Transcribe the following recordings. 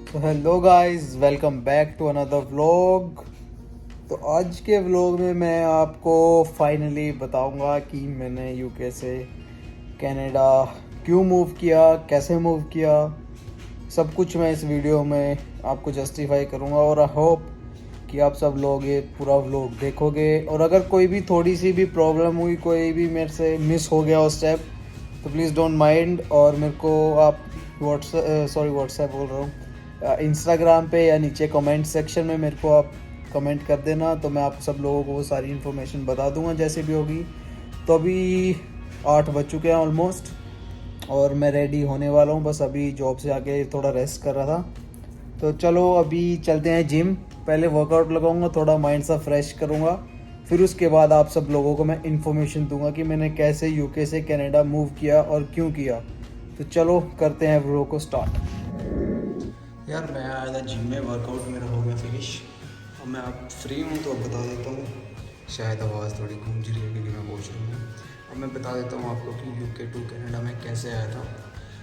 तो hello guys, welcome back to another vlog. तो आज के व्लॉग में मैं आपको फाइनली बताऊंगा कि मैंने यूके से कनाडा क्यों मूव किया, कैसे मूव किया। सब कुछ मैं इस वीडियो में आपको जस्टिफाई करूंगा और आई होप कि आप सब लोग ये पूरा व्लॉग देखोगे। और अगर कोई भी थोड़ी सी भी प्रॉब्लम हुई, कोई भी मेरे से मिस हो गया उस स्टेप, तो प्लीज़ डोंट माइंड। और मेरे को आप व्हाट्सएप बोल रहा हूँ, इंस्टाग्राम पे या नीचे कमेंट सेक्शन में मेरे को आप कमेंट कर देना, तो मैं आप सब लोगों को वो सारी इन्फॉर्मेशन बता दूंगा जैसे भी होगी। तो अभी 8 बज चुके हैं ऑलमोस्ट और मैं रेडी होने वाला हूँ। बस अभी जॉब से आके थोड़ा रेस्ट कर रहा था। तो चलो अभी चलते हैं जिम। पहले वर्कआउट लगाऊंगा, थोड़ा माइंड सा फ्रेश करूँगा, फिर उसके बाद आप सब लोगों को मैं इन्फॉर्मेशन दूंगा कि मैंने कैसे यूके से कनाडा मूव किया और क्यों किया। तो चलो करते हैं व्लॉग को स्टार्ट। यार मैं आया था जिम में, वर्कआउट मेरा हो गया फिनिश। अब मैं आप फ्री हूँ तो अब बता देता हूँ। शायद आवाज़ थोड़ी गूंज रही है क्योंकि मैं पहुँच रहा हूँ। अब मैं बता देता हूँ आपको कि यूके टू कनाडा में कैसे आया था।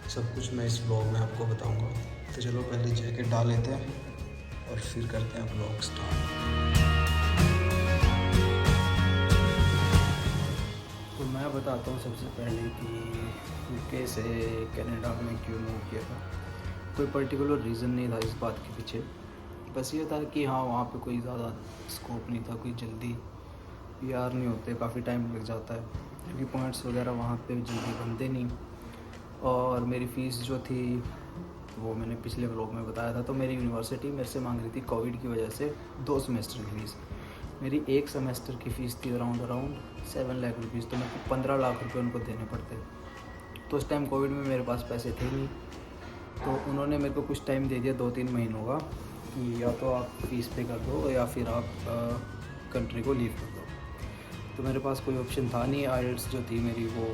सब कुछ मैं इस ब्लॉग में आपको बताऊँगा। तो चलो पहले जैकेट डाल लेते हैं और फिर करते हैं ब्लॉग स्टार्ट। तो मैं बताता हूँ सबसे पहले कि यूके से कनाडा में क्यों मूव किया था। कोई पर्टिकुलर रीज़न नहीं था इस बात के पीछे, बस ये था कि हाँ वहाँ पे कोई ज़्यादा स्कोप नहीं था, कोई जल्दी पीआर नहीं होते, काफ़ी टाइम लग जाता है क्योंकि पॉइंट्स वगैरह वहाँ पे जल्दी बनते नहीं। और मेरी फ़ीस जो थी वो मैंने पिछले व्लॉग में बताया था। तो मेरी यूनिवर्सिटी मेरे से मांग रही थी कोविड की वजह से 2 सेमेस्टर की फ़ीस। मेरी एक सेमेस्टर की फ़ीस थी अराउंड 7 लाख रुपीज़, तो मेरे को 15 लाख रुपए उनको देने पड़ते। तो उस टाइम कोविड में मेरे पास पैसे थे नहीं, तो उन्होंने मेरे को कुछ टाइम दे दिया 2-3 महीनों का कि या तो आप फ़ीस पे कर दो या फिर आप कंट्री को लीव कर दो। तो मेरे पास कोई ऑप्शन था नहीं। आइल्स जो थी मेरी वो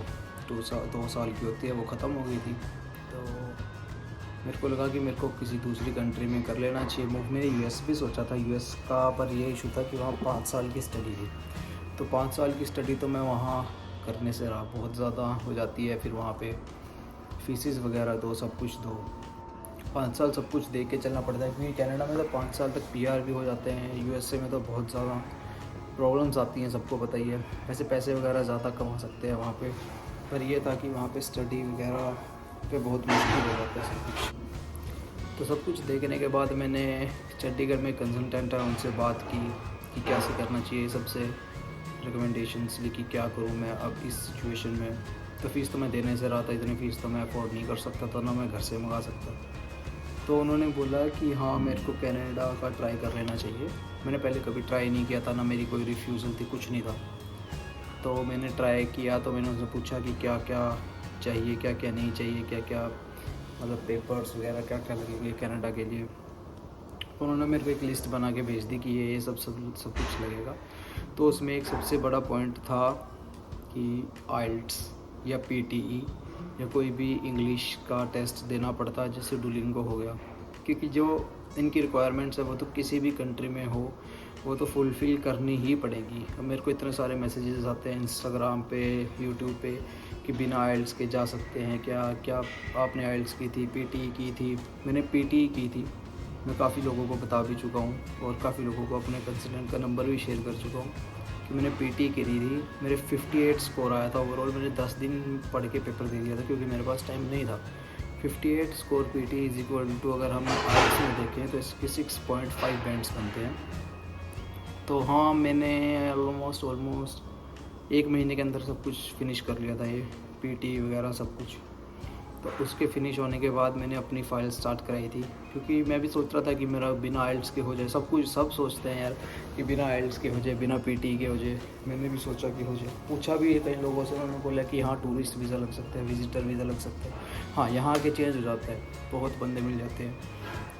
2 साल की होती है, वो ख़त्म हो गई थी। तो मेरे को लगा कि मेरे को किसी दूसरी कंट्री में कर लेना चाहिए मूव। मैंने यूएस भी सोचा था, यूएस का, पर ये इशू था कि वहाँ 5 साल की स्टडी थी। तो 5 साल की स्टडी तो मैं वहाँ करने से रहा, बहुत ज़्यादा हो जाती है। फिर वहाँ पे फीसिस वगैरह दो, सब कुछ दो, 5 साल सब कुछ देख के चलना पड़ता है क्योंकि कनाडा में तो 5 साल तक पीआर भी हो जाते हैं। यूएसए में तो बहुत ज़्यादा प्रॉब्लम्स आती हैं, सबको पता ही है। वैसे पैसे वगैरह ज़्यादा कमा सकते हैं वहाँ पे, पर ये था कि वहाँ पे स्टडी वगैरह पे बहुत मुश्किल हो जाता है सब कुछ। तो सब कुछ देखने के बाद मैंने चंडीगढ़ में कंसल्टेंट है उनसे बात की कि कैसे करना चाहिए, सबसे रिकमेंडेशंस ली कि क्या करूँ मैं अब इस सिचुएशन में। तो फ़ीस तो मैं देने से रहा था, इतनी फ़ीस तो मैं अफोर्ड नहीं कर सकता था, ना मैं घर से मंगा सकता। तो उन्होंने बोला कि हाँ मेरे को कनाडा का ट्राई कर लेना चाहिए। मैंने पहले कभी ट्राई नहीं किया था, ना मेरी कोई रिफ्यूज़ल थी, कुछ नहीं था। तो मैंने ट्राई किया। तो मैंने उनसे पूछा कि क्या क्या चाहिए, क्या क्या नहीं चाहिए, क्या क्या मतलब पेपर्स वगैरह क्या क्या लगेंगे कनाडा के लिए। उन्होंने मेरे को एक लिस्ट बना के भेज दी कि ये सब कुछ लगेगा। तो उसमें एक सबसे बड़ा पॉइंट था कि आइल्ट्स या पीटीई या कोई भी इंग्लिश का टेस्ट देना पड़ता है, जैसे डुलिंगो हो गया, क्योंकि जो इनकी रिक्वायरमेंट्स है वो तो किसी भी कंट्री में हो वो तो फुलफ़िल करनी ही पड़ेगी। अब मेरे को इतने सारे मैसेजेस आते हैं इंस्टाग्राम पे, यूट्यूब पे कि बिना आइल्ट्स के जा सकते हैं क्या, क्या आपने आइल्ट्स की थी, पीटीई की थी। मैंने पीटीई की थी, मैं काफ़ी लोगों को बता भी चुका हूँ और काफ़ी लोगों को अपने कंसल्टेंट का नंबर भी शेयर कर चुका हूँ कि मैंने पीटी करी थी। मेरे 58 स्कोर आया था ओवरऑल। मैंने 10 दिन पढ़ के पेपर दे दिया था क्योंकि मेरे पास टाइम नहीं था। 58 score PT is equal to, अगर हम आईएलटीएस में देखें तो इसके 6.5 बैंड्स बनते हैं। तो हाँ मैंने ऑलमोस्ट 1 महीने के अंदर सब कुछ फिनिश कर लिया था, ये पीटी वगैरह सब कुछ। तो उसके फिनिश होने के बाद मैंने अपनी फ़ाइल स्टार्ट कराई थी, क्योंकि मैं भी सोच रहा था कि मेरा बिना आइल्ट्स के हो जाए सब कुछ। सब सोचते हैं यार कि बिना आइल्ट्स के हो जाए, बिना पीटी के हो जाए। मैंने भी सोचा कि हो जाए। पूछा भी कई लोगों से, उन्होंने बोला कि हाँ टूरिस्ट वीज़ा लग सकता है, विजिटर वीज़ा लग सकता है। हाँ यहाँ आके चेंज हो जाता है, बहुत बंदे मिल जाते हैं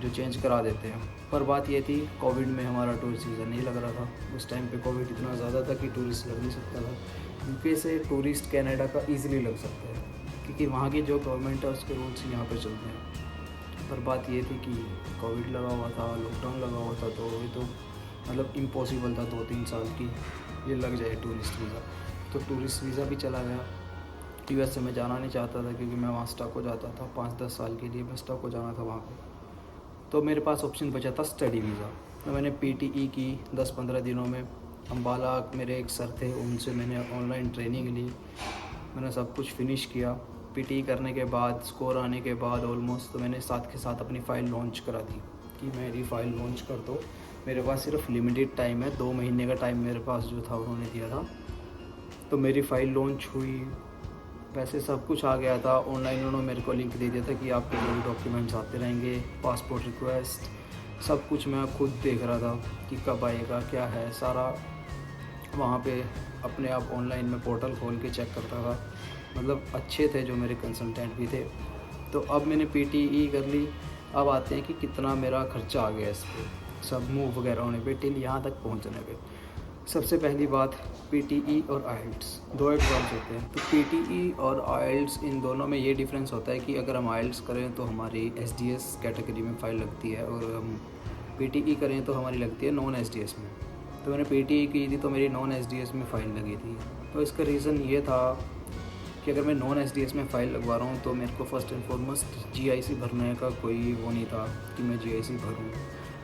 जो चेंज करा देते हैं। पर बात ये थी कोविड में हमारा टूरिस्ट वीज़ा नहीं लग रहा था। उस टाइम पे कोविड इतना ज़्यादा था कि टूरिस्ट लग नहीं सकता था। यूके से टूरिस्ट कनाडा का ईज़िली लग सकता है क्योंकि वहाँ की जो गवर्नमेंट है उसके रूल्स यहाँ पर चलते हैं। पर बात ये थी कि कोविड लगा हुआ था, लॉकडाउन लगा हुआ था, तो ये तो मतलब इम्पॉसिबल था 2-3 साल की ये लग जाए टूरिस्ट वीज़ा। तो टूरिस्ट वीज़ा भी चला गया। यूएस से मैं जाना नहीं चाहता था क्योंकि मैं वहाँ स्टक हो जाता था। 5-10 साल के लिए मैं स्टक हो जाना था वहाँ पे। तो मेरे पास ऑप्शन बचा था स्टडी वीज़ा। तो मैंने PTE की 10-15 दिनों में। अम्बाला मेरे एक सर थे, उनसे मैंने ऑनलाइन ट्रेनिंग ली, मैंने सब कुछ फिनिश किया। PTE करने के बाद स्कोर आने के बाद ऑलमोस्ट तो मैंने साथ के साथ अपनी फ़ाइल लॉन्च करा दी कि मेरी फ़ाइल लॉन्च कर दो। मेरे पास सिर्फ लिमिटेड टाइम है, 2 महीने का टाइम मेरे पास जो था उन्होंने दिया था। तो मेरी फ़ाइल लॉन्च हुई, वैसे सब कुछ आ गया था ऑनलाइन। उन्होंने मेरे को लिंक दे दिया था कि आपके जो भी डॉक्यूमेंट्स आते रहेंगे, पासपोर्ट रिक्वेस्ट, सब कुछ मैं खुद देख रहा था कि कब आएगा, क्या है, सारा वहाँ पे अपने आप ऑनलाइन में पोर्टल खोल के चेक करता था। मतलब अच्छे थे जो मेरे कंसल्टेंट भी थे। तो अब मैंने PTE कर ली। अब आते हैं कि कितना मेरा खर्चा आ गया इस पर, सब मूव वगैरह होने पे टिल यहाँ तक पहुँचने पे। सबसे पहली बात, PTE और IELTS 2 एग्ज़ाम्स होते हैं। तो PTE और IELTS इन दोनों में ये डिफरेंस होता है कि अगर हम IELTS करें तो हमारी SDS कैटेगरी में फ़ाइल लगती है, और हम PTE करें तो हमारी लगती है नॉन SDS में। तो मैंने PTE की थी तो मेरी नॉन SDS में फ़ाइल लगी थी। तो इसका रीज़न ये था कि अगर मैं नॉन SDS में फ़ाइल लगवा रहा हूँ तो मेरे को फ़र्स्ट एंड फॉरमोस्ट GIC भरने का कोई वो नहीं था कि मैं GIC भरूँ।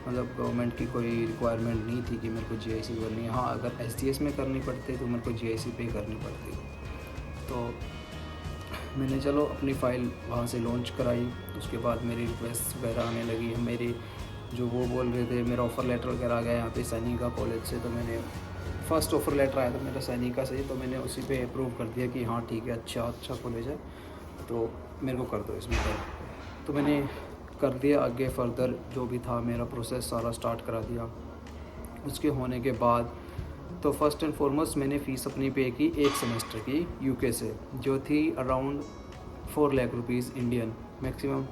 मतलब गवर्नमेंट की कोई रिक्वायरमेंट नहीं थी कि मेरे को GIC भरनी है। हाँ, अगर SDS में करनी पड़ती तो मेरे को GIC पे करनी पड़ती। तो मैंने चलो अपनी फ़ाइल वहाँ से लॉन्च कराई। उसके बाद मेरी रिक्वेस्ट वगैरह आने लगी, मेरी जो वो बोल रहे थे, मेरा ऑफ़र लेटर वगैरह आ गया यहाँ पे सैनिका कॉलेज से। तो मैंने फ़र्स्ट ऑफ़र लेटर आया था मेरा सैनिका से, तो मैंने उसी पे अप्रूव कर दिया कि हाँ ठीक है, अच्छा कॉलेज है, तो मेरे को कर दो इसमें कर। तो मैंने कर दिया। आगे फर्दर जो भी था मेरा प्रोसेस सारा स्टार्ट करा दिया। उसके होने के बाद तो फर्स्ट एंड फॉरमोस्ट मैंने फ़ीस अपनी पे की 1 सेमेस्टर की UK से, जो थी around 4 lakh rupees Indian maximum.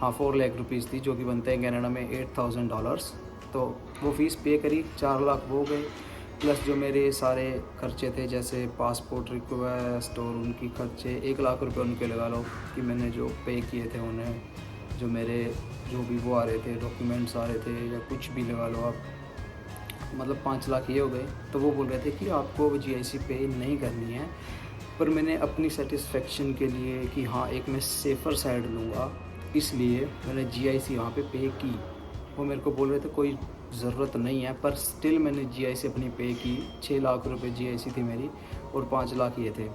हाँ, 4 लाख रुपीज़ थी, जो कि बनते हैं कनाडा में $8,000। तो वो फ़ीस पे करी, 4 लाख वो गए, प्लस जो मेरे सारे खर्चे थे जैसे पासपोर्ट रिक्वेस्ट और उनकी खर्चे, 1 लाख रुपए उनके लगा लो कि मैंने जो पे किए थे उन्हें, जो मेरे जो भी वो आ रहे थे, डॉक्यूमेंट्स आ रहे थे या कुछ भी लगा लो आप, मतलब 5 लाख ये हो गए। तो वो बोल रहे थे कि आपको GIC पे नहीं करनी है, पर मैंने अपनी सेटिस्फेक्शन के लिए कि हाँ एक मैं सेफ़र साइड लूँगा, इसलिए मैंने GIC वहाँ पे की। वो मेरे को बोल रहे थे कोई ज़रूरत नहीं है, पर स्टिल मैंने GIC अपनी पे की। 6 लाख रुपए GIC थी मेरी और 5 लाख ये थे।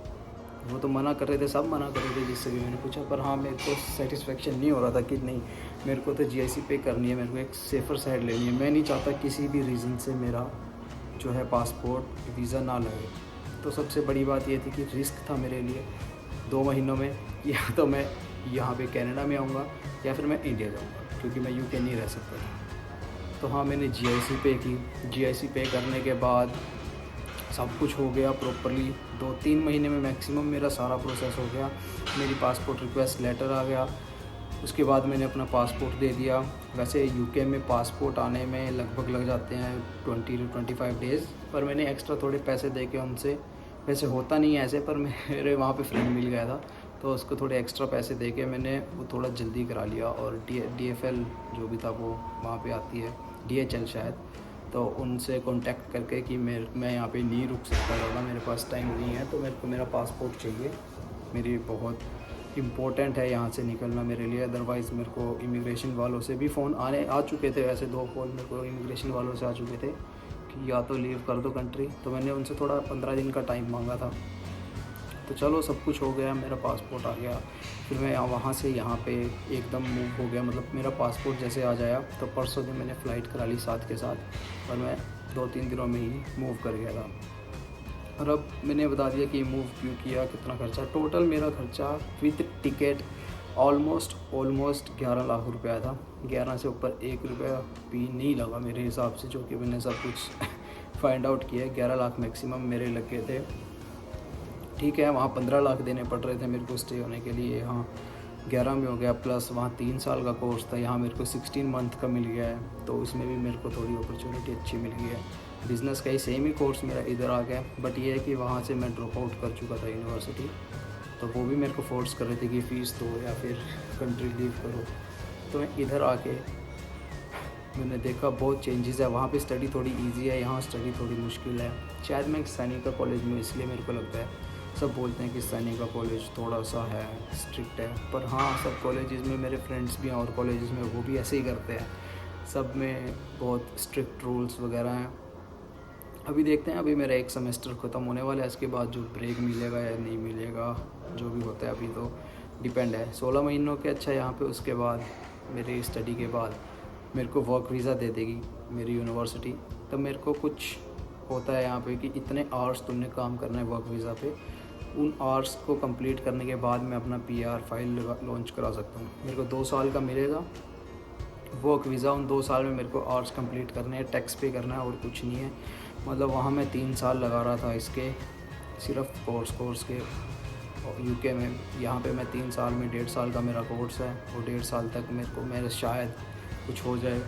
वो तो मना कर रहे थे, सब मना कर रहे थे जिससे भी मैंने पूछा, पर हाँ मेरे को सेटिस्फेक्शन नहीं हो रहा था कि नहीं मेरे को तो GIC पे करनी है, मेरे को एक सेफ़र साइड लेनी है। मैं नहीं चाहता किसी भी रीज़न से मेरा जो है पासपोर्ट वीज़ा ना लगे। तो सबसे बड़ी बात ये थी कि रिस्क था मेरे लिए 2 महीनों में, या तो मैं यहाँ पे कनाडा में आऊँगा या फिर मैं इंडिया जाऊँगा, क्योंकि मैं UK नहीं रह सकता था। तो हाँ, मैंने GIC पे की। GIC पे करने के बाद सब कुछ हो गया प्रॉपरली, 2-3 महीने में मैक्सिमम मेरा सारा प्रोसेस हो गया। मेरी पासपोर्ट रिक्वेस्ट लेटर आ गया, उसके बाद मैंने अपना पासपोर्ट दे दिया। वैसे UK में पासपोर्ट आने में लगभग लग जाते हैं 20 to 25 डेज़, पर मैंने एक्स्ट्रा थोड़े पैसे दे के उनसे, वैसे होता नहीं है ऐसे, पर मेरे वहाँ पे फ्रेंड मिल गया था तो उसको थोड़े एक्स्ट्रा पैसे दे के मैंने वो थोड़ा जल्दी करा लिया। और DFL जो भी था वो वहाँ पे आती है, DHL शायद, तो उनसे कांटेक्ट करके कि मैं यहाँ पे नहीं रुक सकता ज़्यादा, मेरे पास टाइम नहीं है, तो मेरे को मेरा पासपोर्ट चाहिए, मेरी बहुत इम्पोर्टेंट है यहाँ से निकलना मेरे लिए। अदरवाइज़ मेरे को इमिग्रेशन वालों से भी फ़ोन आ चुके थे, वैसे 2 कॉल मेरे को इमिग्रेशन वालों से आ चुके थे कि या तो लीव कर दो कंट्री। तो मैंने उनसे थोड़ा 15 दिन का टाइम मांगा था। तो चलो सब कुछ हो गया, मेरा पासपोर्ट आ गया। फिर मैं वहाँ से यहाँ पे एकदम मूव हो गया, मतलब मेरा पासपोर्ट जैसे आ जाया तो परसों दिन मैंने फ़्लाइट करा ली साथ के साथ, और मैं 2-3 दिनों में ही मूव कर गया था। और अब मैंने बता दिया कि मूव क्यों किया, कितना खर्चा। टोटल मेरा खर्चा विद टिकट ऑलमोस्ट 11 लाख रुपया था। 11 से ऊपर 1 रुपया भी नहीं लगा मेरे हिसाब से, जो कि मैंने सब कुछ फाइंड आउट किया। 11 लाख मैक्सिमम मेरे लगे थे। ठीक है, वहाँ 15 लाख देने पड़ रहे थे मेरे को स्टे होने के लिए, यहाँ 11 में हो गया, प्लस वहाँ 3 साल का कोर्स था, यहाँ मेरे को 16 मंथ का मिल गया है, तो उसमें भी मेरे को थोड़ी अपॉर्चुनिटी अच्छी मिल गई है। बिज़नेस का ही सेम ही कोर्स मेरा इधर आ गया, बट ये है कि वहाँ से मैं ड्रॉप आउट कर चुका था यूनिवर्सिटी, तो वो भी मेरे को फोर्स कर रहे थे कि फ़ीस दो या फिर कंट्री लीव करो। तो मैं इधर आके मैंने देखा बहुत चेंजेस है। वहाँ पे स्टडी थोड़ी इजी है, यहाँ स्टडी थोड़ी मुश्किल है। शायद मैं सैनिका कॉलेज में, इसलिए मेरे को लगता है सब बोलते हैं कि सैनिक का कॉलेज थोड़ा सा है स्ट्रिक्ट है, पर हाँ सब कॉलेजेस में मेरे फ्रेंड्स भी हैं और कॉलेजेस में वो भी ऐसे ही करते हैं, सब में बहुत स्ट्रिक्ट रूल्स वगैरह हैं। अभी देखते हैं, अभी मेरा एक सेमेस्टर ख़त्म होने वाला है, इसके बाद जो ब्रेक मिलेगा या नहीं मिलेगा जो भी होता है अभी तो डिपेंड है। 16 महीनों के अच्छा यहाँ पे, उसके बाद मेरी स्टडी के बाद मेरे को वर्क वीज़ा दे देगी मेरी यूनिवर्सिटी। तब मेरे को कुछ होता है यहाँ पे कि इतने आवर्स तुमने काम करना है वर्क वीज़ा पे, उन आवर्स को कंप्लीट करने के बाद मैं अपना PR फाइल लॉन्च करा सकता हूँ। मेरे को 2 साल का मिलेगा वर्क वीज़ा, उन 2 साल में मेरे को आवर्स कंप्लीट करने हैं, टैक्स पे करना है और कुछ नहीं है। मतलब वहाँ मैं 3 साल लगा रहा था इसके सिर्फ कोर्स के UK में, यहाँ पे मैं 3 साल में 1.5 साल का मेरा कोर्स है और 1.5 साल तक मेरे शायद कुछ हो जाए।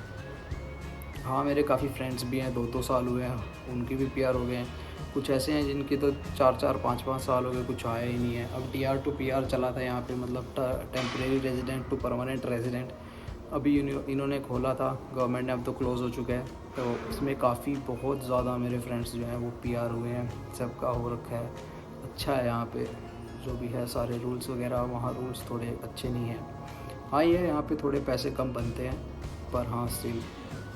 हाँ मेरे काफ़ी फ्रेंड्स भी हैं, 2-2 साल हुए हैं, उनकी भी PR हो गए हैं। कुछ ऐसे हैं जिनकी तो 4-4 5-5 साल हो गए, कुछ आया ही नहीं है। अब DR to PR चला था यहाँ पे, मतलब temporary resident to permanent resident. अभी इन्होंने खोला था गवर्नमेंट ने, अब तो क्लोज़ हो चुका है। तो इसमें काफ़ी बहुत ज़्यादा मेरे फ्रेंड्स जो हैं वो PR हुए हैं, सबका हो रखा है। अच्छा है यहाँ पे जो भी है, सारे रूल्स वगैरह, वहाँ रूल्स थोड़े अच्छे नहीं हैं। हाँ ये यहाँ पे थोड़े पैसे कम बनते हैं, पर हाँ स्टिल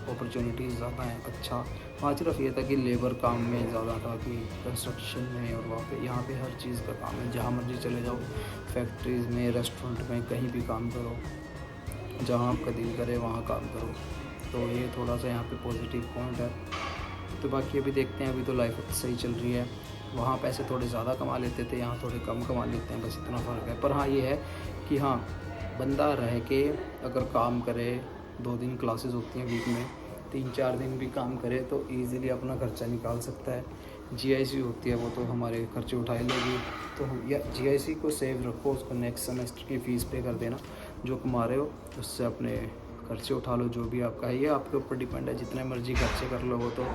अपॉर्चुनिटीज़ ज़्यादा हैं। अच्छा वहाँ सिर्फ ये था कि लेबर काम में ज़्यादा था, कि कंस्ट्रक्शन में, और वहाँ पे यहाँ पे हर चीज़ का काम है, जहाँ मर्जी चले जाओ, फैक्ट्रीज़ में, रेस्टोरेंट में, कहीं भी काम करो, जहाँ आपका दिल करे वहाँ काम करो। तो ये थोड़ा सा यहाँ पे पॉजिटिव पॉइंट है। तो बाकी अभी देखते हैं, अभी तो लाइफ सही चल रही है। वहाँ पैसे थोड़े ज़्यादा कमा लेते थे, यहाँ थोड़े कम कमा लेते हैं, बस इतना फ़र्क है। पर हाँ ये है कि हाँ बंदा रह के अगर काम करे, 2 दिन क्लासेस होती हैं वीक में, 3-4 दिन भी काम करे तो ईज़िली अपना खर्चा निकाल सकता है। GIC होती है वो तो हमारे खर्चे उठा लेगी, तो या GIC को सेव रखो, उसको नेक्स्ट सेमेस्टर की फ़ीस पे कर देना, जो कमा रहे हो उससे अपने खर्चे उठा लो, जो भी आपका है। ये आपके ऊपर डिपेंड है, जितने मर्जी खर्चे कर लो, वो तो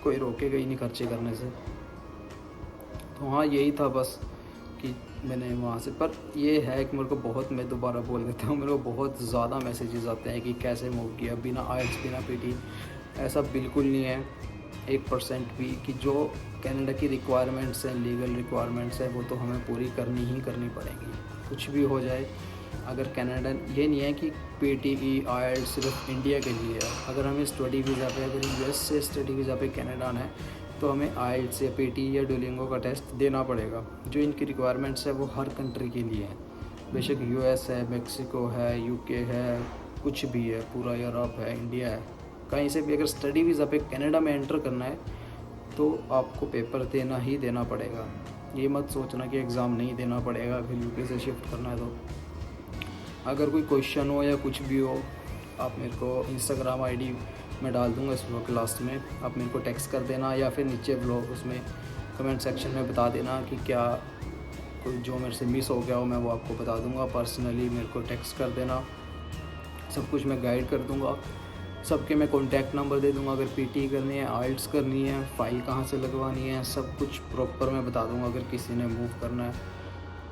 कोई रोकेगा ही नहीं खर्चे करने से। तो हाँ यही था बस कि मैंने वहाँ से, पर ये है कि मेरे को बहुत, मैं दोबारा बोल देता हूँ, मेरे को बहुत ज़्यादा मैसेजेस आते हैं कि कैसे मूव किया बिना IELTS बिना PT। ऐसा बिल्कुल नहीं है 1% भी, कि जो कनाडा की रिक्वायरमेंट्स हैं, लीगल रिक्वायरमेंट्स हैं, वो तो हमें पूरी करनी ही करनी पड़ेंगी, कुछ भी हो जाए। अगर कनाडा, ये नहीं है कि PTE IELTS सिर्फ इंडिया के लिए है। अगर हमें स्टडी वीज़ा पे, अगर US से स्टडी वीज़ा पे कनाडा आना है तो हमें IELTS या PT या डुओलिंगो का टेस्ट देना पड़ेगा। जो इनकी रिक्वायरमेंट्स है वो हर कंट्री के लिए है, बेशक US है, मेक्सिको है, UK है, कुछ भी है, पूरा यूरोप है, इंडिया है, कहीं से भी अगर स्टडी वीज़ा पे कनाडा में एंटर करना है तो आपको पेपर देना ही देना पड़ेगा। ये मत सोचना कि एग्ज़ाम नहीं देना पड़ेगा फिर UK से शिफ्ट करना है। तो अगर कोई क्वेश्चन हो या कुछ भी हो, आप मेरे को इंस्टाग्राम ID मैं डाल दूँगा इस ब्लॉग के लास्ट में, आप मेरे को टेक्स्ट कर देना, या फिर नीचे ब्लॉग उसमें कमेंट सेक्शन में बता देना कि क्या कोई जो मेरे से मिस हो गया हो, मैं वो आपको बता दूँगा। पर्सनली मेरे को टेक्स्ट कर देना, सब कुछ मैं गाइड कर दूँगा। सबके मैं कॉन्टैक्ट नंबर दे दूँगा, अगर PT करनी है, IELTS करनी है, फ़ाइल कहाँ से लगवानी है, सब कुछ प्रॉपर मैं बता दूँगा अगर किसी ने मूव करना है।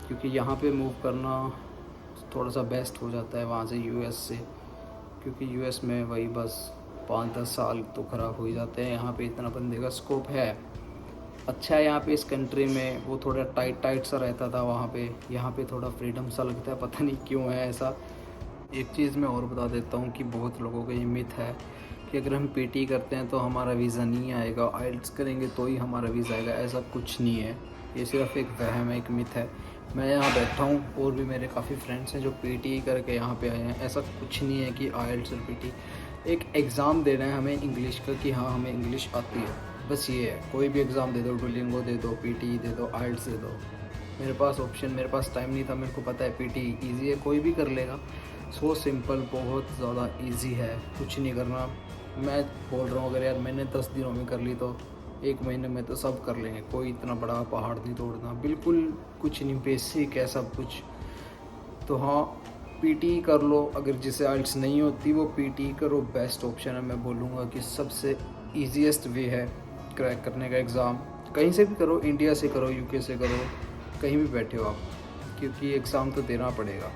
क्योंकि यहाँ पे मूव करना थोड़ा सा बेस्ट हो जाता है वहाँ से US से, क्योंकि US में वही बस 5-10 साल तो ख़राब हो ही जाते हैं। यहाँ पे इतना बंदे का स्कोप है, अच्छा है यहाँ पे इस कंट्री में। वो थोड़ा टाइट सा रहता था वहाँ पे, यहाँ पे थोड़ा फ्रीडम सा लगता है, पता नहीं क्यों है ऐसा। एक चीज़ मैं और बता देता हूँ कि बहुत लोगों का ये मिथ है कि अगर हम PT करते हैं तो हमारा वीज़ा नहीं आएगा, IELTS करेंगे तो ही हमारा वीज़ा आएगा। ऐसा कुछ नहीं है, ये सिर्फ एक वहम है, एक मिथ है। मैं यहाँ बैठा हूँ और भी मेरे काफ़ी फ्रेंड्स हैं जो PT करके यहाँ पे आए हैं। ऐसा कुछ नहीं है कि IELTS और PT, एक एग्ज़ाम देना है हमें इंग्लिश का कि हाँ हमें इंग्लिश आती है, बस ये है। कोई भी एग्ज़ाम दे दो, डुओलिंगो दे दो, PT दे दो, IELTS दे दो। मेरे पास ऑप्शन, मेरे पास टाइम नहीं था, मेरे को पता है PT ईजी है, कोई भी कर लेगा। सो सिंपल, बहुत ज़्यादा इजी है, कुछ नहीं करना। मैं बोल रहा हूँ अगर यार मैंने 10 दिनों में कर ली तो 1 महीने में तो सब कर लेंगे, कोई इतना बड़ा पहाड़ नहीं तोड़ना, बिल्कुल कुछ नहीं, बेसिक है सब कुछ। तो हाँ PT कर लो, अगर जिसे IELTS नहीं होती वो PT करो, बेस्ट ऑप्शन है। मैं बोलूँगा कि सबसे ईजीएस्ट वे है क्रैक करने का एग्ज़ाम। कहीं से भी करो, इंडिया से करो, UK से करो, कहीं भी बैठे हो आप, क्योंकि एग्ज़ाम तो देना पड़ेगा।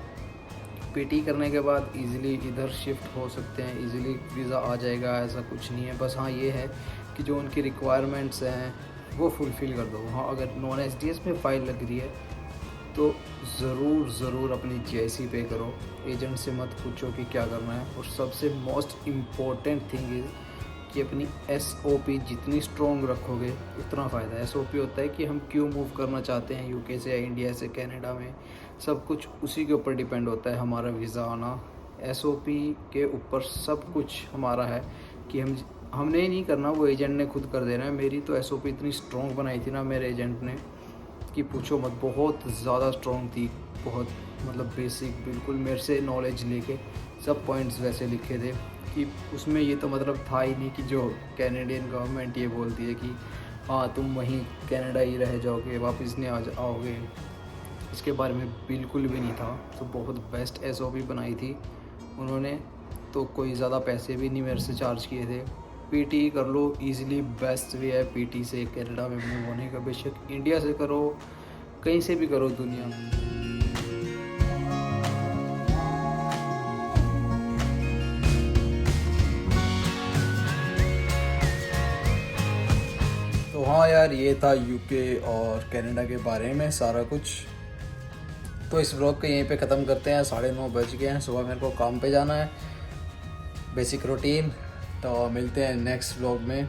PT करने के बाद इजीली इधर शिफ्ट हो सकते हैं, इजीली वीज़ा आ जाएगा, ऐसा कुछ नहीं है। बस हाँ ये है कि जो उनकी रिक्वायरमेंट्स हैं वो फुलफ़िल कर दो। हाँ, अगर नॉन एसडीएस में फ़ाइल लग रही है तो ज़रूर अपनी जीआईसी पे करो। एजेंट से मत पूछो कि क्या करना है। और सबसे मोस्ट इम्पोर्टेंट थिंग इज़ कि अपनी एसओपी जितनी स्ट्रॉन्ग रखोगे उतना फ़ायदा है। एसओपी होता है कि हम क्यों मूव करना चाहते हैं यूके से, इंडिया से, कनाडा में, सब कुछ उसी के ऊपर डिपेंड होता है हमारा वीज़ा आना। एसओपी के ऊपर सब कुछ हमारा है कि हमने ही नहीं करना, वो एजेंट ने खुद कर देना है। मेरी तो एसओपी इतनी स्ट्रॉन्ग बनाई थी ना मेरे एजेंट ने कि पूछो मत, बहुत ज़्यादा स्ट्रॉन्ग थी, बहुत मतलब बेसिक, बिल्कुल मेरे से नॉलेज लेके सब पॉइंट्स वैसे लिखे थे कि उसमें ये तो मतलब था ही नहीं कि जो कैनेडियन गवर्नमेंट ये बोलती है कि हाँ तुम वहीं कनाडा ही रह जाओगे, वापस नहीं आओगे। इसके बारे में बिल्कुल भी नहीं था। तो बहुत बेस्ट एसओपी बनाई थी उन्होंने। तो कोई ज़्यादा पैसे भी नहीं मेरे से चार्ज किए थे। पीटी कर लो, इजीली बेस्ट वे है पीटी से कनाडा में मूव होने का। बेशक इंडिया से करो, कहीं से भी करो दुनिया में। तो हाँ यार, ये था यूके और कनाडा के बारे में सारा कुछ। तो इस व्लॉग को यहीं पे ख़त्म करते हैं। 9:30 बज गए हैं, सुबह मेरे को काम पे जाना है, बेसिक रूटीन। तो मिलते हैं नेक्स्ट व्लॉग में।